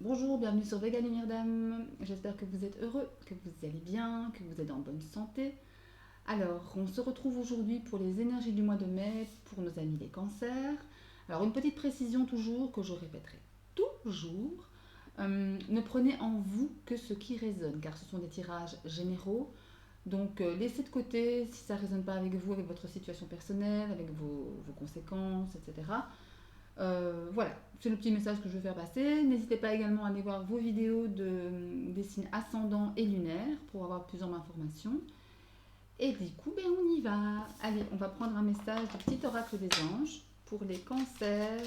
Bonjour, bienvenue sur Vegan Lumière d'âme. J'espère que vous êtes heureux, que vous allez bien, que vous êtes en bonne santé. Alors, on se retrouve aujourd'hui pour les énergies du mois de mai pour nos amis les cancers. Alors, une petite précision toujours que je répéterai toujours. Ne prenez en vous que ce qui résonne, car ce sont des tirages généraux. Donc, laissez de côté si ça ne résonne pas avec vous, avec votre situation personnelle, avec vos conséquences, etc. Voilà, c'est le petit message que je veux faire passer. N'hésitez pas également à aller voir vos vidéos des signes ascendants et lunaires pour avoir plus d'informations. Et du coup, ben, on y va. Allez, on va prendre un message du petit oracle des anges pour les cancers.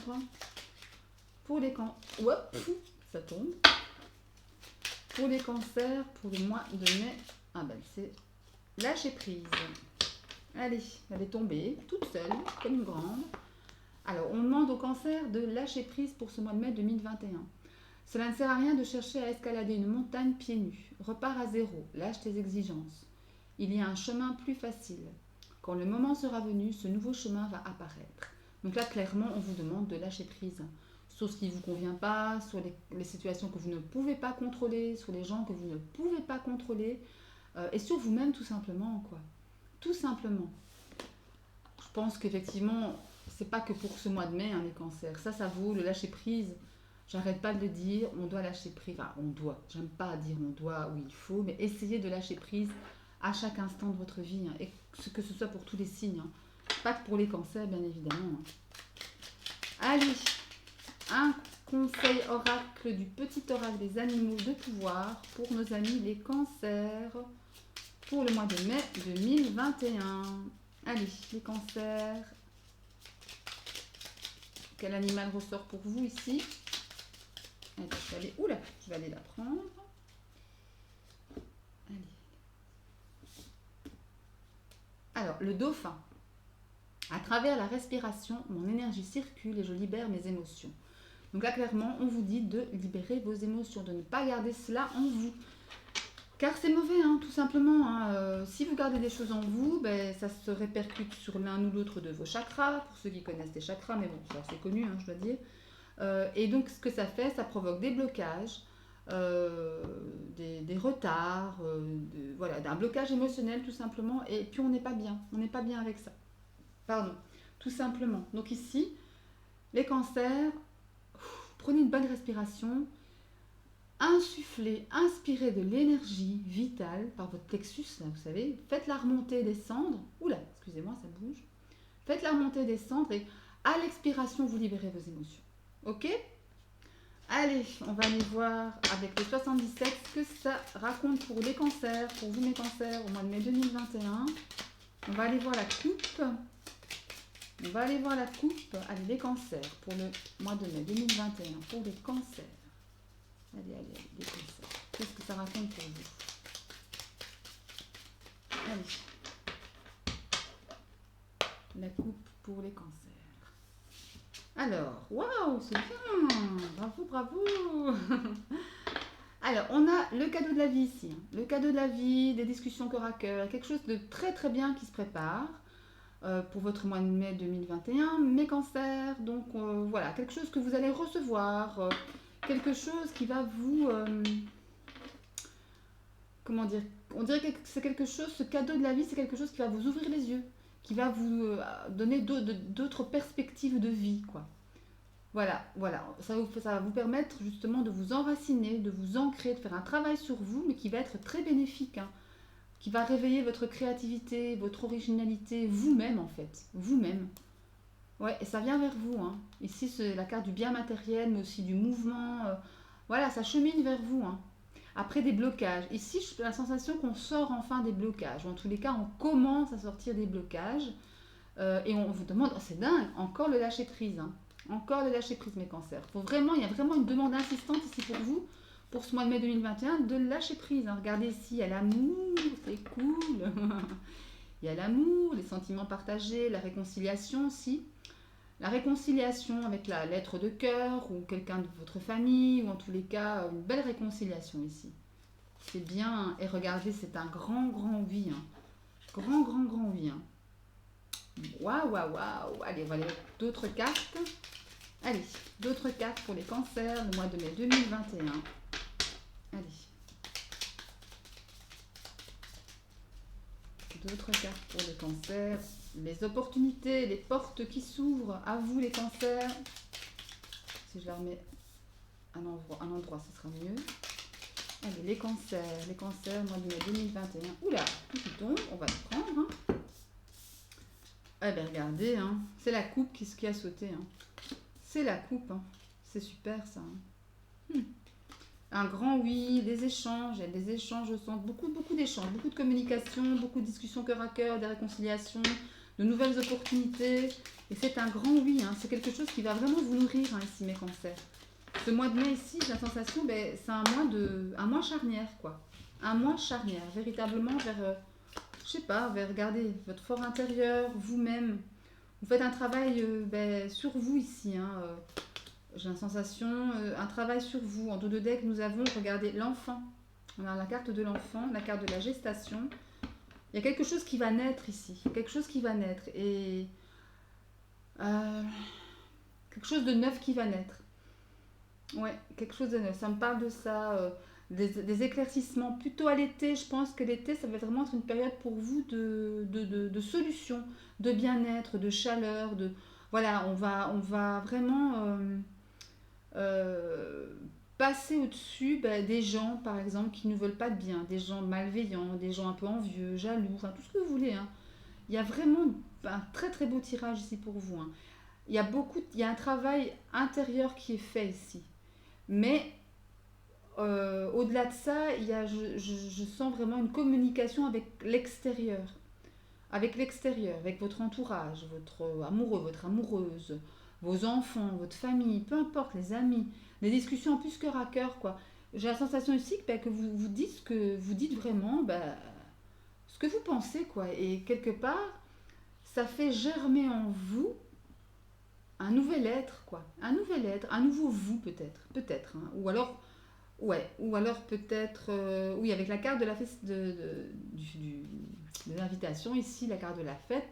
Pour les cancers. Hop, ça tombe. Pour les cancers, pour le mois de mai. Ah ben, c'est lâcher prise. Allez, elle est tombée toute seule, comme une grande. Alors, on demande au cancer de lâcher prise pour ce mois de mai 2021. Cela ne sert à rien de chercher à escalader une montagne pieds nus. Repars à zéro, lâche tes exigences. Il y a un chemin plus facile. Quand le moment sera venu, ce nouveau chemin va apparaître. Donc là, clairement, on vous demande de lâcher prise sur ce qui ne vous convient pas, sur les situations que vous ne pouvez pas contrôler, sur les gens que vous ne pouvez pas contrôler, et sur vous-même tout simplement, quoi. Tout simplement. Je pense qu'effectivement, c'est pas que pour ce mois de mai, hein, les cancers. Ça vaut le lâcher prise. J'arrête pas de le dire, on doit lâcher prise. Enfin, on doit. J'aime pas dire on doit ou il faut, mais essayez de lâcher prise à chaque instant de votre vie, hein, et que ce soit pour tous les signes. Hein. Pas que pour les cancers, bien évidemment. Hein. Allez, un conseil oracle du petit oracle des animaux de pouvoir pour nos amis les cancers pour le mois de mai 2021. Allez, les cancers. Quel animal ressort pour vous ici? Allez, je vais aller la prendre. Allez. Alors, le dauphin. À travers la respiration, mon énergie circule et je libère mes émotions. Donc là, clairement, on vous dit de libérer vos émotions, de ne pas garder cela en vous. Car c'est mauvais, hein, tout simplement. Hein. Si vous gardez des choses en vous, ben, ça se répercute sur l'un ou l'autre de vos chakras. Pour ceux qui connaissent les chakras, mais bon, c'est assez connu, hein, je dois dire. Et donc, ce que ça fait, ça provoque des blocages, des retards, voilà, un blocage émotionnel tout simplement. Et puis, on n'est pas bien. On n'est pas bien avec ça. Pardon, tout simplement. Donc ici, les cancers, prenez une bonne respiration, insufflez, inspirez de l'énergie vitale par votre plexus, là, vous savez, faites-la remonter, descendre. Oula, excusez-moi, ça bouge. Faites-la remonter, descendre et à l'expiration, vous libérez vos émotions. Ok? Allez, on va aller voir avec les 77 ce que ça raconte pour les cancers, pour vous mes cancers au mois de mai 2021. On va aller voir la coupe. On va aller voir la coupe. Allez, les cancers pour le mois de mai 2021. Pour les cancers. Allez, les cancers. Qu'est-ce que ça raconte pour vous? Allez. La coupe pour les cancers. Alors, waouh, c'est bien. Bravo, bravo. Alors, on a le cadeau de la vie ici. Hein. Le cadeau de la vie, des discussions cœur à cœur. Quelque chose de très très bien qui se prépare. Pour votre mois de mai 2021, mes cancers, donc voilà, quelque chose que vous allez recevoir, quelque chose qui va vous, comment dire, on dirait que c'est quelque chose, ce cadeau de la vie, c'est quelque chose qui va vous ouvrir les yeux, qui va vous donner d'autres perspectives de vie, quoi. Voilà, voilà, ça va vous permettre justement de vous enraciner, de vous ancrer, de faire un travail sur vous, mais qui va être très bénéfique, hein, qui va réveiller votre créativité, votre originalité, vous-même en fait, vous-même. Ouais, et ça vient vers vous. Hein. Ici, c'est la carte du bien matériel, mais aussi du mouvement. Voilà, ça chemine vers vous. Hein. Après des blocages. Ici, j'ai la sensation qu'on sort enfin des blocages. Ou en tous les cas, on commence à sortir des blocages. Et on vous demande, oh, c'est dingue, encore le lâcher prise. Hein. Encore le lâcher prise, mes cancers. Il y a vraiment une demande insistante ici pour vous, pour ce mois de mai 2021, de lâcher prise. Hein. Regardez ici, il y a l'amour, c'est cool. Il y a l'amour, les sentiments partagés, la réconciliation aussi. La réconciliation avec la lettre de cœur ou quelqu'un de votre famille, ou en tous les cas, une belle réconciliation ici. C'est bien. Et regardez, c'est un grand, grand oui. Hein. Grand, grand, grand oui. Hein. Waouh, waouh, waouh. Allez, on va aller d'autres cartes. Allez, d'autres cartes pour les cancers, le mois de mai 2021. Allez. D'autres cartes pour les cancers. Les opportunités, les portes qui s'ouvrent à vous les cancers. Si je la remets à un endroit, ce sera mieux. Allez, les cancers, mois de mai 2021. Oula, tout qui tombe, on va le prendre. Hein. Eh bien, regardez, hein, c'est la coupe qui a sauté. Hein. C'est la coupe, hein. C'est super ça. Hein. Un grand oui, des échanges, il y a des échanges au centre, beaucoup d'échanges, beaucoup de communication, beaucoup de discussions cœur à cœur, des réconciliations, de nouvelles opportunités. Et c'est un grand oui, hein. C'est quelque chose qui va vraiment vous nourrir hein, ici, mes cancers. Ce mois de mai ici, j'ai la sensation, c'est un mois charnière, quoi. Un mois charnière, véritablement vers, je sais pas, vers, regardez, votre fort intérieur, vous-même. Vous faites un travail sur vous ici, hein. J'ai la sensation, un travail sur vous. En dos de deck, nous avons, regardez, l'enfant. On a la carte de l'enfant, la carte de la gestation. Il y a quelque chose qui va naître ici. Quelque chose qui va naître. Et quelque chose de neuf qui va naître. Ouais, quelque chose de neuf. Ça me parle de ça. Des éclaircissements. Plutôt à l'été, je pense que l'été, ça va vraiment être une période pour vous de solutions, de bien-être, de chaleur. Voilà, on va vraiment... passer au-dessus des gens, par exemple, qui ne veulent pas de bien, des gens malveillants, des gens un peu envieux, jaloux, enfin tout ce que vous voulez. Hein. Il y a vraiment un très très beau tirage ici pour vous. Hein. Il y a un travail intérieur qui est fait ici. Mais au-delà de ça, je sens vraiment une communication avec l'extérieur. Avec votre entourage, votre amoureux, votre amoureuse, vos enfants, votre famille, peu importe, les amis, des discussions en plus cœur à cœur, quoi. J'ai la sensation ici que vous dites vraiment ce que vous pensez, quoi. Et quelque part, ça fait germer en vous un nouvel être, quoi. Un nouvel être, un nouveau vous, peut-être. Hein. Ou alors peut-être, oui, avec la carte de la fête de l'invitation ici, la carte de la fête.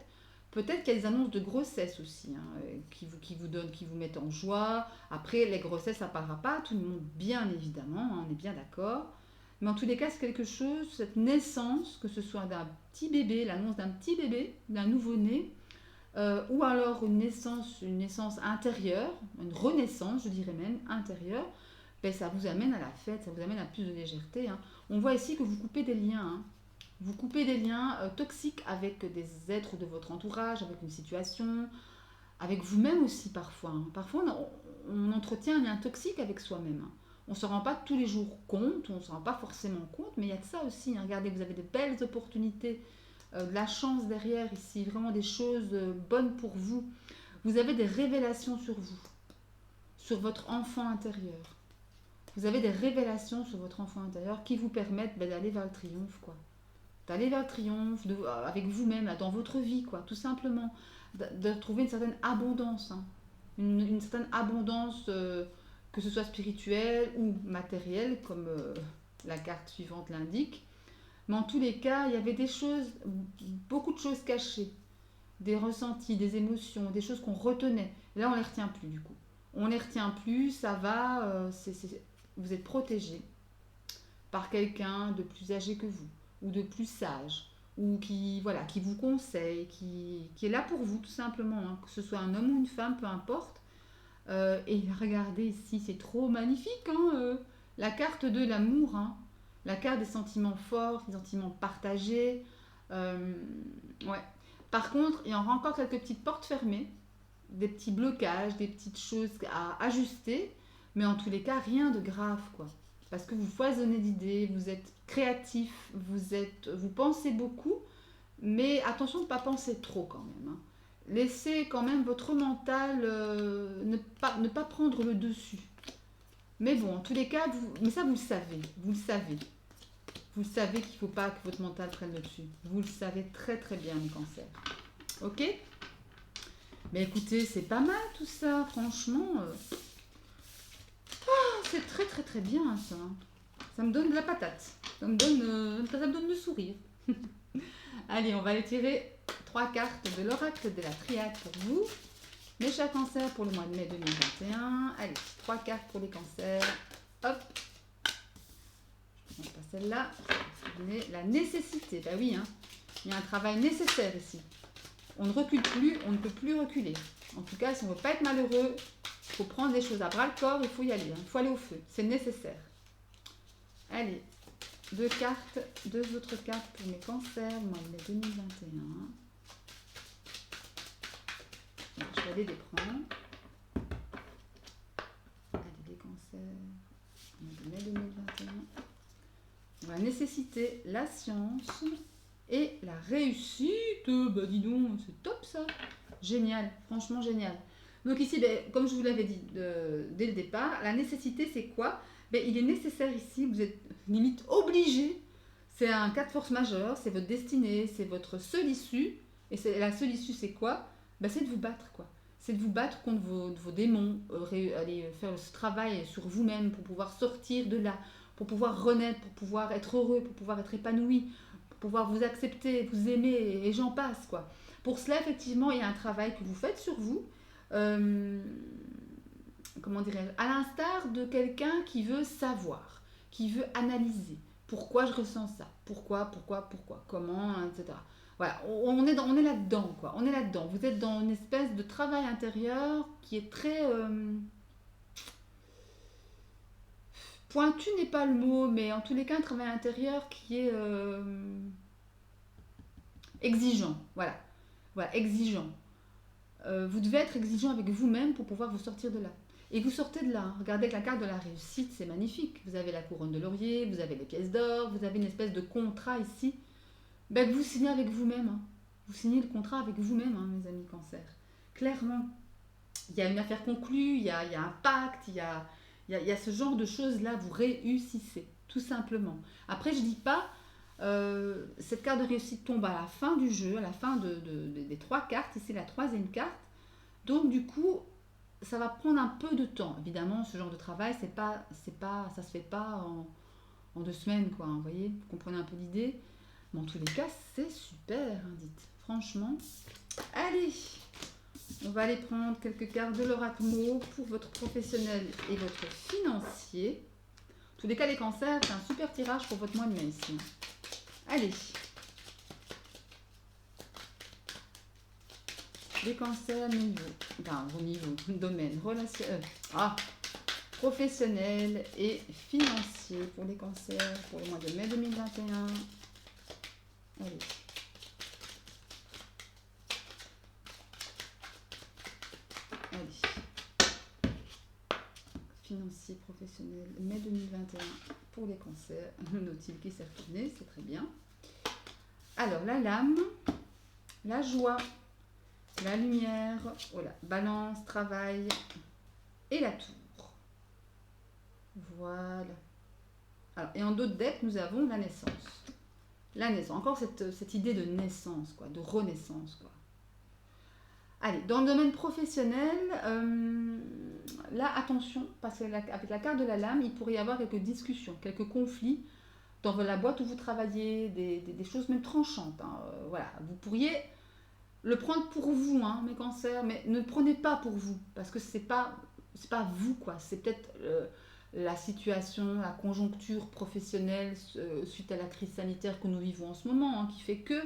Peut-être qu'il y a des annonces de grossesse aussi, hein, qui vous mettent en joie. Après, les grossesses, ça ne parlera pas à tout le monde, bien évidemment, hein, on est bien d'accord. Mais en tous les cas, c'est quelque chose, cette naissance, que ce soit d'un petit bébé, l'annonce d'un petit bébé, d'un nouveau-né, ou alors une naissance intérieure, une renaissance, je dirais même, intérieure, ça vous amène à la fête, ça vous amène à plus de légèreté. Hein. On voit ici que vous coupez des liens. Hein. Vous coupez des liens toxiques avec des êtres de votre entourage, avec une situation, avec vous-même aussi parfois. Hein. Parfois, on entretient un lien toxique avec soi-même. Hein. On ne se rend pas tous les jours compte, on ne se rend pas forcément compte, mais il y a de ça aussi. Hein. Regardez, vous avez de belles opportunités, de la chance derrière ici, vraiment des choses bonnes pour vous. Vous avez des révélations sur vous, sur votre enfant intérieur. Vous avez des révélations sur votre enfant intérieur qui vous permettent d'aller vers le triomphe, quoi. D'aller vers le triomphe avec vous-même, dans votre vie, quoi, tout simplement. De retrouver une certaine abondance, hein. Une certaine abondance, que ce soit spirituelle ou matérielle, comme la carte suivante l'indique. Mais en tous les cas, il y avait des choses, beaucoup de choses cachées, des ressentis, des émotions, des choses qu'on retenait. Et là, on ne les retient plus, du coup. On ne les retient plus, ça va, vous êtes protégé par quelqu'un de plus âgé que vous, ou de plus sage, ou qui vous conseille, qui est là pour vous tout simplement, hein, que ce soit un homme ou une femme, peu importe. Et regardez ici, c'est trop magnifique, hein, la carte de l'amour, hein, la carte des sentiments forts, des sentiments partagés. Ouais. Par contre, il y aura encore quelques petites portes fermées, des petits blocages, des petites choses à ajuster, mais en tous les cas, rien de grave, quoi. Parce que vous foisonnez d'idées, vous êtes créatif, vous pensez beaucoup, mais attention de ne pas penser trop quand même. Hein. Laissez quand même votre mental ne pas prendre le dessus. Mais bon, en tous les cas, mais ça vous le savez, vous le savez. Vous le savez qu'il ne faut pas que votre mental prenne le dessus. Vous le savez très très bien, les cancers. Ok ? Mais écoutez, c'est pas mal tout ça, franchement. C'est très très très bien ça. Ça me donne de la patate. Ça me donne le sourire. Allez, on va aller tirer 3 cartes de l'oracle de la triade pour vous. Mes chers cancers pour le mois de mai 2021. Allez, 3 cartes pour les cancers. Hop. Je ne prends pas celle-là. La nécessité. Bah oui, hein. Il y a un travail nécessaire ici. On ne recule plus, on ne peut plus reculer. En tout cas, si on ne veut pas être malheureux, il faut prendre les choses à bras le corps, il faut y aller. Il faut aller au feu. C'est nécessaire. Allez, 2 cartes, 2 autres cartes pour mes cancers, le mois de mai 2021. Je vais aller les prendre. Allez, les cancers, mois de mai 2021. La nécessité, la science et la réussite. Bah dis donc, c'est top ça. Génial, franchement génial. Donc ici, comme je vous l'avais dit dès le départ, la nécessité c'est quoi? Il est nécessaire ici, vous êtes limite obligé. C'est un cas de force majeure, c'est votre destinée, c'est votre seule issue. Et la seule issue c'est quoi? C'est de vous battre quoi. C'est de vous battre contre vos démons, aller faire ce travail sur vous-même pour pouvoir sortir de là, pour pouvoir renaître, pour pouvoir être heureux, pour pouvoir être épanoui, pour pouvoir vous accepter, vous aimer, et j'en passe, quoi. Pour cela, effectivement, il y a un travail que vous faites sur vous, comment dirais-je, à l'instar de quelqu'un qui veut savoir, qui veut analyser. Pourquoi je ressens ça? Pourquoi, comment, etc. Voilà, on est là-dedans, quoi. On est là-dedans. Vous êtes dans une espèce de travail intérieur qui est très... pointu n'est pas le mot, mais en tous les cas, un travail intérieur qui est exigeant. Voilà, exigeant. Vous devez être exigeant avec vous-même pour pouvoir vous sortir de là. Et vous sortez de là. Regardez que la carte de la réussite, c'est magnifique. Vous avez la couronne de laurier, vous avez les pièces d'or, vous avez une espèce de contrat ici. Que vous signez avec vous-même. Hein. Vous signez le contrat avec vous-même, hein, mes amis cancer. Clairement. Il y a une affaire conclue, il y a un pacte, il y a ce genre de choses-là, vous réussissez, tout simplement. Après, je ne dis pas, cette carte de réussite tombe à la fin du jeu, à la fin des 3 cartes, ici la 3e carte. Donc, du coup, ça va prendre un peu de temps. Évidemment, ce genre de travail, ça se fait pas en 2 semaines, quoi. Hein, vous voyez, vous comprenez un peu l'idée. Mais en tous les cas, c'est super, hein, dites. Franchement. Allez, on va aller prendre quelques cartes de l'oracle mot pour votre professionnel et votre financier. En tous les cas, les cancers, c'est un super tirage pour votre mois de mai ici. Allez. Les cancers, vos niveaux, domaine, relationnel, professionnel et financier pour les cancers pour le mois de mai 2021. Allez. Financier, professionnel, mai 2021 pour les cancers. Notile qui s'est retourné, c'est très bien. Alors, la lame, la joie, la lumière, voilà, balance, travail et la tour. Voilà. Alors, et en d'autres decks, nous avons la naissance. La naissance, encore cette idée de naissance, quoi, de renaissance, quoi. Allez, dans le domaine professionnel, là, attention, parce qu'avec la carte de la lame, il pourrait y avoir quelques discussions, quelques conflits dans la boîte où vous travaillez, des choses même tranchantes. Hein, voilà, vous pourriez le prendre pour vous, hein, mes cancers, mais ne le prenez pas pour vous, parce que c'est pas vous, quoi. C'est peut-être la situation, la conjoncture professionnelle suite à la crise sanitaire que nous vivons en ce moment, hein, qui fait que...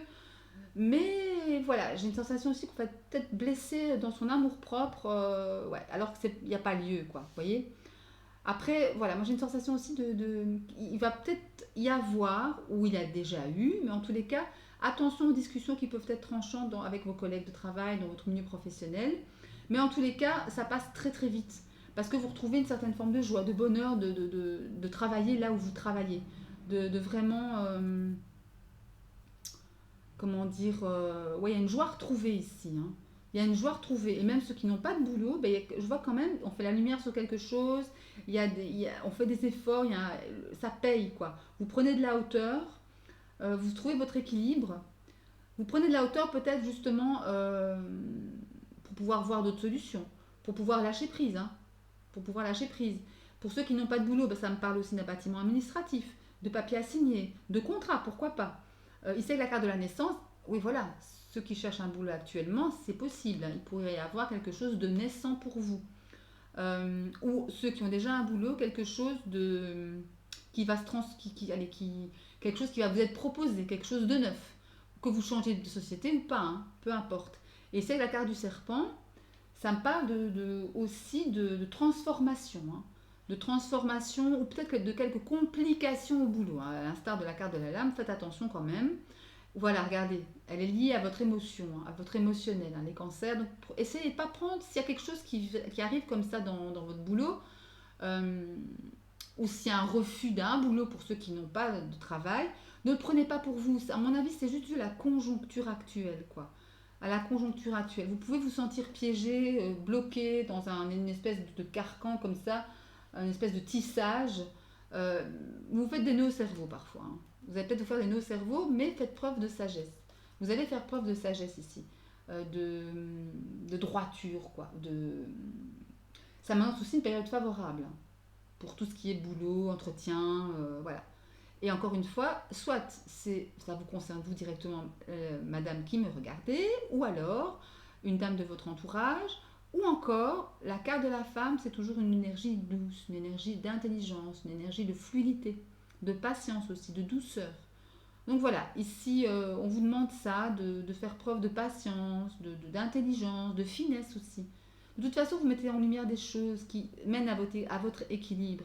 Mais voilà, j'ai une sensation aussi qu'on va peut-être blesser dans son amour-propre, alors qu'il n'y a pas lieu, quoi, vous voyez. Après, voilà, moi j'ai une sensation aussi il va peut-être y avoir, ou il y a déjà eu, mais en tous les cas, attention aux discussions qui peuvent être tranchantes avec vos collègues de travail, dans votre milieu professionnel. Mais en tous les cas, ça passe très très vite. Parce que vous retrouvez une certaine forme de joie, de bonheur de travailler là où vous travaillez. De vraiment... comment dire, il y a une joie retrouvée ici. Hein. Il y a une joie retrouvée. Et même ceux qui n'ont pas de boulot, je vois quand même, on fait la lumière sur quelque chose, on fait des efforts, ça paye, quoi. Vous prenez de la hauteur, vous trouvez votre équilibre, vous prenez de la hauteur peut-être justement pour pouvoir voir d'autres solutions, pour pouvoir lâcher prise. Hein. Pour pouvoir lâcher prise. Pour ceux qui n'ont pas de boulot, ça me parle aussi d'un bâtiment administratif, de papier à signer, de contrat, pourquoi pas. Ici, avec la carte de la naissance, oui, voilà, ceux qui cherchent un boulot actuellement, c'est possible, hein. Il pourrait y avoir quelque chose de naissant pour vous. Ou ceux qui ont déjà un boulot, quelque chose de qui va se trans, allez, quelque chose qui va vous être proposé, quelque chose de neuf, que vous changez de société ou pas, hein, peu importe. Et c'est la carte du serpent, ça me parle aussi de transformation, hein, de transformation ou peut-être de quelques complications au boulot, hein. À l'instar de la carte de la lame, faites attention quand même. Voilà, regardez, elle est liée à votre émotion, hein, à votre émotionnel, hein, les cancers. Donc, essayez de ne pas prendre, s'il y a quelque chose qui arrive comme ça dans votre boulot, euh, ou s'il y a un refus d'un boulot pour ceux qui n'ont pas de travail, ne le prenez pas pour vous. À mon avis, c'est juste dû à la conjoncture actuelle, quoi. À la conjoncture actuelle. Vous pouvez vous sentir piégé, bloqué dans une espèce de carcan comme ça, une espèce de tissage. Euh, vous faites des nœuds au cerveau parfois, hein. Vous allez peut-être vous faire des nœuds au cerveau, mais faites preuve de sagesse. Vous allez faire preuve de sagesse ici, de droiture, quoi. Ça m'annonce aussi une période favorable, hein, pour tout ce qui est boulot, entretien, voilà. Et encore une fois, soit ça vous concerne vous directement, madame qui me regardez, ou alors une dame de votre entourage, ou encore la carte de la femme, c'est toujours une énergie douce, une énergie d'intelligence, une énergie de fluidité, de patience aussi, de douceur. Donc voilà, ici on vous demande ça, de faire preuve de patience, d'intelligence, de finesse aussi. De toute façon, vous mettez en lumière des choses qui mènent à votre équilibre.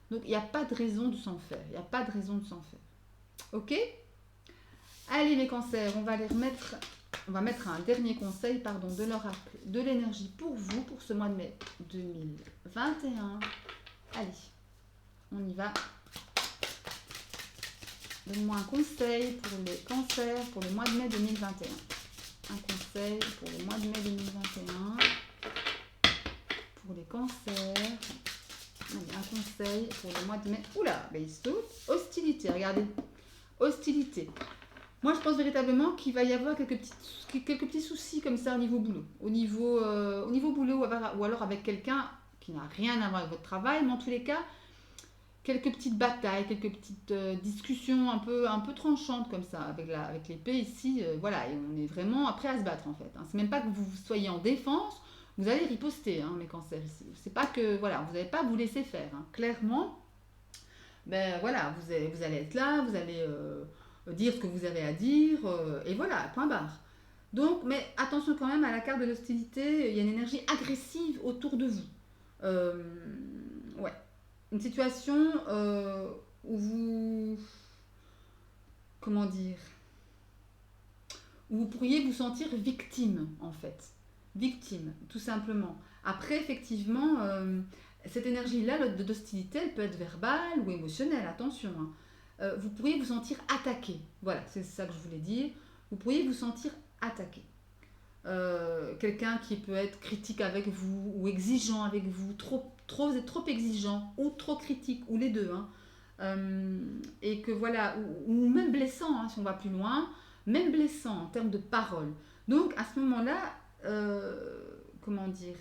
Donc il n'y a pas de raison de s'en faire. Il n'y a pas de raison de s'en faire. Ok. Allez mes cancers, on va mettre un dernier conseil de l'oracle de l'énergie pour vous, pour ce mois de mai 2021. Allez, on y va. Donne-moi un conseil pour les cancers pour le mois de mai 2021. Un conseil pour le mois de mai 2021. Pour les cancers. Allez, un conseil pour le mois de mai. Oula, ben il saute. Hostilité, regardez. Hostilité. Moi, je pense véritablement qu'il va y avoir quelques petits soucis comme ça au niveau boulot. Au niveau boulot, ou alors avec quelqu'un qui n'a rien à voir avec votre travail, mais en tous les cas, quelques petites batailles, quelques petites discussions un peu tranchantes comme ça, avec l'épée ici. Voilà, et on est vraiment prêt à se battre en fait, hein. C'est même pas que vous soyez en défense, vous allez riposter, hein, mes cancers ici. C'est pas que, voilà, vous n'allez pas vous laisser faire, hein. Clairement, ben voilà, vous allez être là, vous allez dire ce que vous avez à dire, et voilà, point barre. Donc, mais attention quand même à la carte de l'hostilité, il y a une énergie agressive autour de vous. Euh, ouais, une situation où vous, comment dire, où vous pourriez vous sentir victime en fait, victime tout simplement. Après effectivement, cette énergie-là d'hostilité, elle peut être verbale ou émotionnelle, attention, hein. Vous pourriez vous sentir attaqué, voilà, c'est ça que je voulais dire. Vous pourriez vous sentir attaqué. Quelqu'un qui peut être critique avec vous ou exigeant avec vous, vous êtes trop exigeant ou trop critique, ou les deux, hein. Et que voilà, ou même blessant, hein, si on va plus loin, même blessant en termes de paroles. Donc à ce moment-là, comment dire,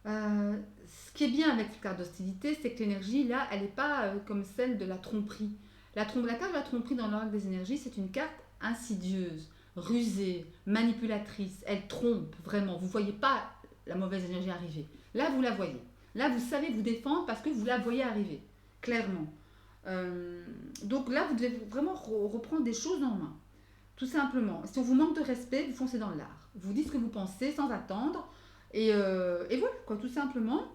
ce qui est bien avec cette carte d'hostilité, c'est que l'énergie là, elle n'est pas comme celle de la tromperie. La carte de la tromperie dans l'oracle des énergies, c'est une carte insidieuse, rusée, manipulatrice. Elle trompe vraiment. Vous ne voyez pas la mauvaise énergie arriver. Là, vous la voyez. Là, vous savez vous défendre parce que vous la voyez arriver, clairement. Donc là, vous devez vraiment reprendre des choses en main. Tout simplement. Si on vous manque de respect, vous foncez dans l'art. Vous dites ce que vous pensez sans attendre. Et voilà, quoi, tout simplement.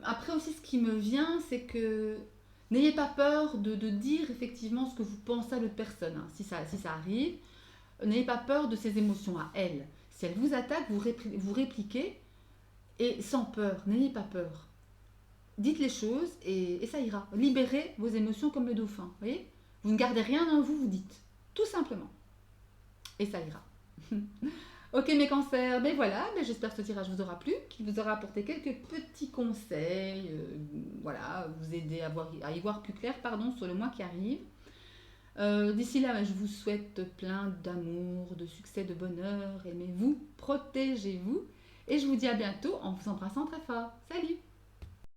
Après aussi, ce qui me vient, c'est que n'ayez pas peur de dire effectivement ce que vous pensez à l'autre personne, hein, si ça arrive. N'ayez pas peur de ses émotions à elle. Si elle vous attaque, vous répliquez et sans peur. N'ayez pas peur. Dites les choses et ça ira. Libérez vos émotions comme le dauphin. Voyez, vous ne gardez rien en vous, vous dites. Tout simplement. Et ça ira. Ok mes cancers, ben voilà, ben j'espère que ce tirage vous aura plu, qu'il vous aura apporté quelques petits conseils, voilà, vous aider à y voir plus clair sur le mois qui arrive. D'ici là, ben, je vous souhaite plein d'amour, de succès, de bonheur, aimez-vous, protégez-vous, et je vous dis à bientôt en vous embrassant très fort. Salut!